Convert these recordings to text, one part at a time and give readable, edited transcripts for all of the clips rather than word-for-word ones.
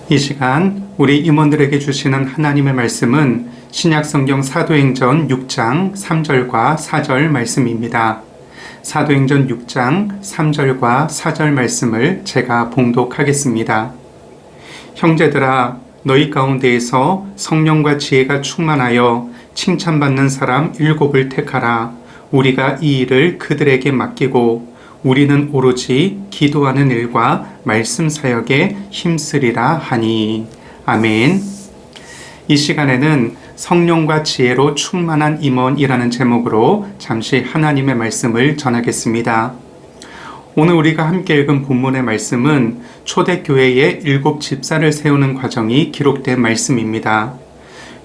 이 시간 우리 임원들에게 주시는 하나님의 말씀은 신약성경 사도행전 6장 3절과 4절 말씀입니다. 사도행전 6장 3절과 4절 말씀을 제가 봉독하겠습니다. 형제들아, 너희 가운데에서 성령과 지혜가 충만하여 칭찬받는 사람 7을 택하라. 우리가 이 일을 그들에게 맡기고 우리는 오로지 기도하는 일과 말씀 사역에 힘쓰리라 하니. 아멘. 이 시간에는 성령과 지혜로 충만한 임원이라는 제목으로 잠시 하나님의 말씀을 전하겠습니다. 오늘 우리가 함께 읽은 본문의 말씀은 초대교회의 7 집사를 세우는 과정이 기록된 말씀입니다.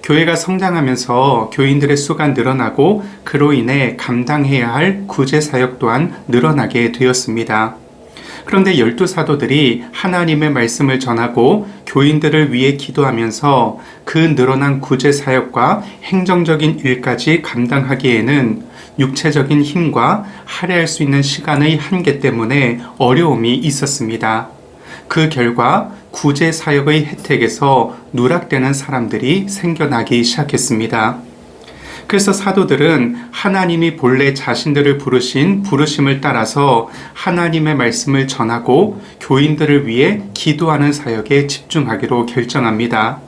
교회가 성장하면서 교인들의 수가 늘어나고 그로 인해 감당해야 할 구제 사역 또한 늘어나게 되었습니다. 그런데 12사도들이 하나님의 말씀을 전하고 교인들을 위해 기도하면서 그 늘어난 구제 사역과 행정적인 일까지 감당하기에는 육체적인 힘과 할애할 수 있는 시간의 한계 때문에 어려움이 있었습니다. 그 결과 구제 사역의 혜택에서 누락되는 사람들이 생겨나기 시작했습니다. 그래서 사도들은 하나님이 본래 자신들을 부르신 부르심을 따라서 하나님의 말씀을 전하고 교인들을 위해 기도하는 사역에 집중하기로 결정합니다.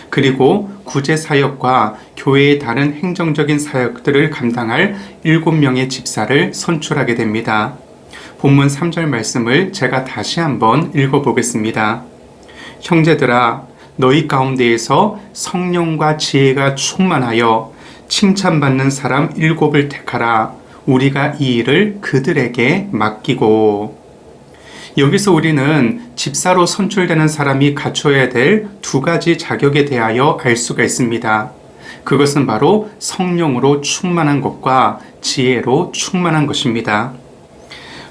그리고 구제 사역과 교회의 다른 행정적인 사역들을 감당할 7명의 집사를 선출하게 됩니다. 본문 3절 말씀을 제가 다시 한번 읽어보겠습니다. 형제들아, 너희 가운데에서 성령과 지혜가 충만하여 칭찬받는 사람 7을 택하라. 우리가 이 일을 그들에게 맡기고. 여기서 우리는 집사로 선출되는 사람이 갖춰야 될 2가지 자격에 대하여 알 수가 있습니다. 그것은 바로 성령으로 충만한 것과 지혜로 충만한 것입니다.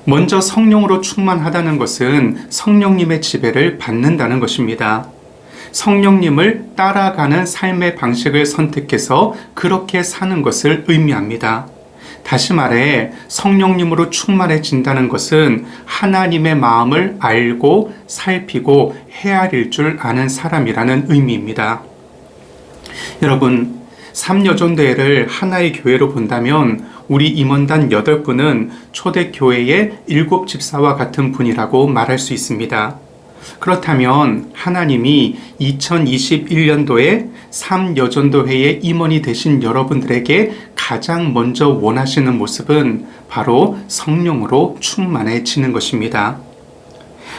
먼저 성령으로 충만하다는 것은 성령님의 지배를 받는다는 것입니다. 성령님을 따라가는 삶의 방식을 선택해서 그렇게 사는 것을 의미합니다. 다시 말해 성령님으로 충만해진다는 것은 하나님의 마음을 알고 살피고 헤아릴 줄 아는 사람이라는 의미입니다. 여러분, 3여전대회를 하나의 교회로 본다면 우리 임원단 8분은 초대교회의 7 집사와 같은 분이라고 말할 수 있습니다. 그렇다면 하나님이 2021년도에 3여전도회의 임원이 되신 여러분들에게 가장 먼저 원하시는 모습은 바로 성령으로 충만해지는 것입니다.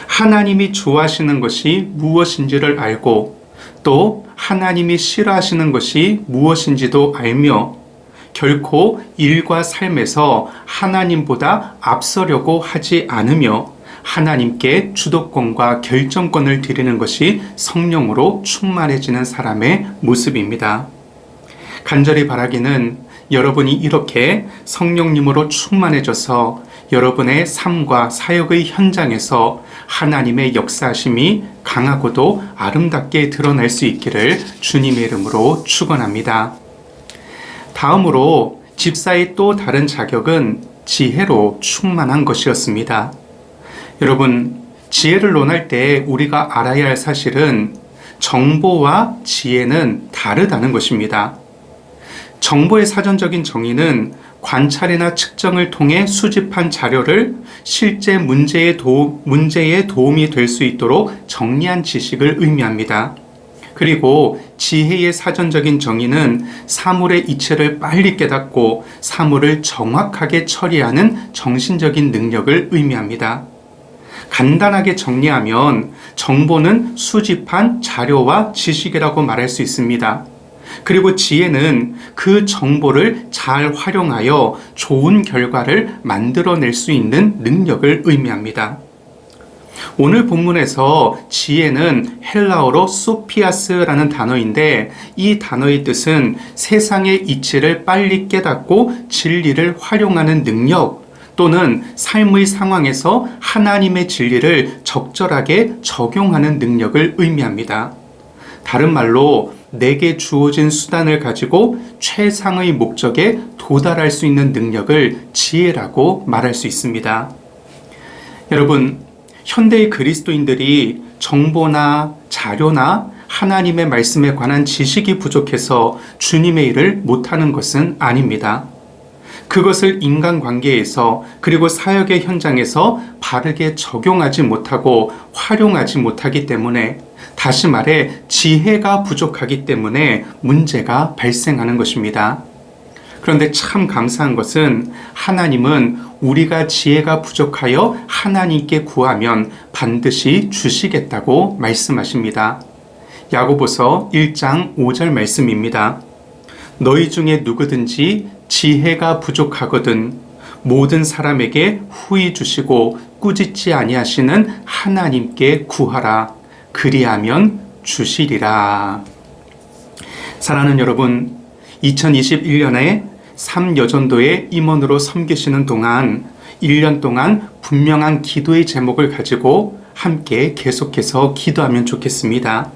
하나님이 좋아하시는 것이 무엇인지를 알고 또 하나님이 싫어하시는 것이 무엇인지도 알며 결코 일과 삶에서 하나님보다 앞서려고 하지 않으며 하나님께 주도권과 결정권을 드리는 것이 성령으로 충만해지는 사람의 모습입니다. 간절히 바라기는 여러분이 이렇게 성령님으로 충만해져서 여러분의 삶과 사역의 현장에서 하나님의 역사하심이 강하고도 아름답게 드러날 수 있기를 주님의 이름으로 축원합니다. 다음으로 집사의 또 다른 자격은 지혜로 충만한 것이었습니다. 여러분, 지혜를 논할 때 우리가 알아야 할 사실은 정보와 지혜는 다르다는 것입니다. 정보의 사전적인 정의는 관찰이나 측정을 통해 수집한 자료를 실제 문제에 도움이 될 수 있도록 정리한 지식을 의미합니다. 그리고 지혜의 사전적인 정의는 사물의 이치를 빨리 깨닫고 사물을 정확하게 처리하는 정신적인 능력을 의미합니다. 간단하게 정리하면 정보는 수집한 자료와 지식이라고 말할 수 있습니다. 그리고 지혜는 그 정보를 잘 활용하여 좋은 결과를 만들어낼 수 있는 능력을 의미합니다. 오늘 본문에서 지혜는 헬라어로 소피아스라는 단어인데 이 단어의 뜻은 세상의 이치를 빨리 깨닫고 진리를 활용하는 능력 또는 삶의 상황에서 하나님의 진리를 적절하게 적용하는 능력을 의미합니다. 다른 말로 내게 주어진 수단을 가지고 최상의 목적에 도달할 수 있는 능력을 지혜라고 말할 수 있습니다. 여러분, 현대의 그리스도인들이 정보나 자료나 하나님의 말씀에 관한 지식이 부족해서 주님의 일을 못하는 것은 아닙니다. 그것을 인간관계에서 그리고 사역의 현장에서 바르게 적용하지 못하고 활용하지 못하기 때문에, 다시 말해 지혜가 부족하기 때문에 문제가 발생하는 것입니다. 그런데 참 감사한 것은 하나님은 우리가 지혜가 부족하여 하나님께 구하면 반드시 주시겠다고 말씀하십니다. 야고보서 1장 5절 말씀입니다. 너희 중에 누구든지 지혜가 부족하거든 모든 사람에게 후히 주시고 꾸짖지 아니하시는 하나님께 구하라. 그리하면 주시리라. 사랑하는 여러분, 2021년에 3여전도의 임원으로 섬기시는 동안 1년 동안 분명한 기도의 제목을 가지고 함께 계속해서 기도하면 좋겠습니다.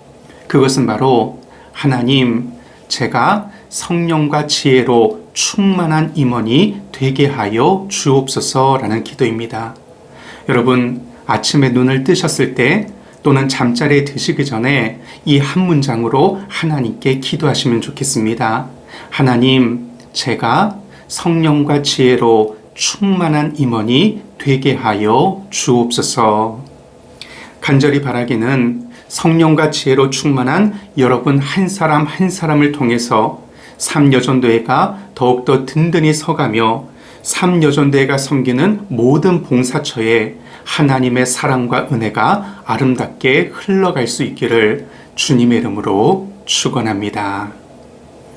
그것은 바로 하나님, 제가 성령과 지혜로 충만한 임원이 되게 하여 주옵소서라는 기도입니다. 여러분, 아침에 눈을 뜨셨을 때 또는 잠자리에 드시기 전에 이 한 문장으로 하나님께 기도하시면 좋겠습니다. 하나님, 제가 성령과 지혜로 충만한 임원이 되게 하여 주옵소서. 간절히 바라기는 성령과 지혜로 충만한 여러분 한 사람 한 사람을 통해서 3여전도회가 더욱더 든든히 서가며 3여전도회가 섬기는 모든 봉사처에 하나님의 사랑과 은혜가 아름답게 흘러갈 수 있기를 주님의 이름으로 축원합니다.